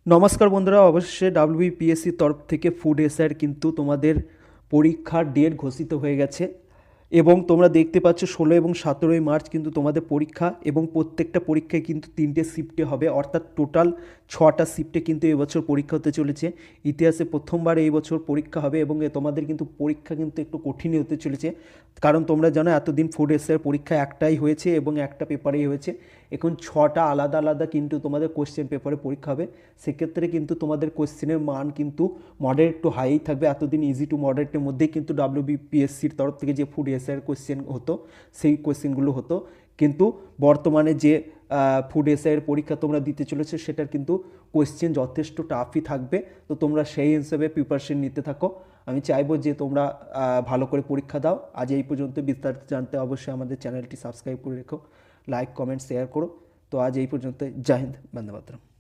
নমস্কার বন্ধুরা, অবশ্যই ডাব্লিউবিপিএসসির তরফ থেকে ফুড এসআইয়ের কিন্তু তোমাদের পরীক্ষার ডেট ঘোষিত হয়ে গেছে এবং তোমরা দেখতে পাচ্ছ 16 এবং 17 মার্চ কিন্তু তোমাদের পরীক্ষা এবং প্রত্যেকটা পরীক্ষায় কিন্তু 3টে শিফটে হবে, অর্থাৎ টোটাল 6টা শিফটে কিন্তু এবছর পরীক্ষা হতে চলেছে। ইতিহাসে প্রথমবার এই বছর পরীক্ষা হবে এবং তোমাদের কিন্তু পরীক্ষা কিন্তু একটু কঠিনই হতে চলেছে, কারণ তোমরা জানো এতদিন ফুড এসআইয়ের পরীক্ষা একটাই হয়েছে এবং একটা পেপারেই হয়েছে। এখন 6টা আলাদা আলাদা কিন্তু তোমাদের কোশ্চেন পেপারে পরীক্ষা হবে। সেক্ষেত্রে কিন্তু তোমাদের কোশ্চেনের মান কিন্তু মডারেট টু হাই থাকবে। এতদিন ইজি টু মডারেটের মধ্যেই কিন্তু ডাব্লিউবিপিএসসির তরফ থেকে যে ফুড এসআইয়ের কোশ্চেন হতো সেই কোশ্চেনগুলো হতো, কিন্তু বর্তমানে যে ফুড এসআইয়ের পরীক্ষা তোমরা দিতে চলেছে সেটার কিন্তু কোশ্চেন যথেষ্ট টাফই থাকবে। তো তোমরা সেই হিসেবে প্রিপারেশন নিতে থাকো। আমি চাইবো যে তোমরা ভালো করে পরীক্ষা দাও। আজ এই পর্যন্ত। বিস্তারিত জানতে অবশ্যই আমাদের চ্যানেলটি সাবস্ক্রাইব করে রেখো, লাইক কমেন্ট শেয়ার করো। তো আজ এই পর্যন্ত। জয় হিন্দ, বন্দে মাতরম।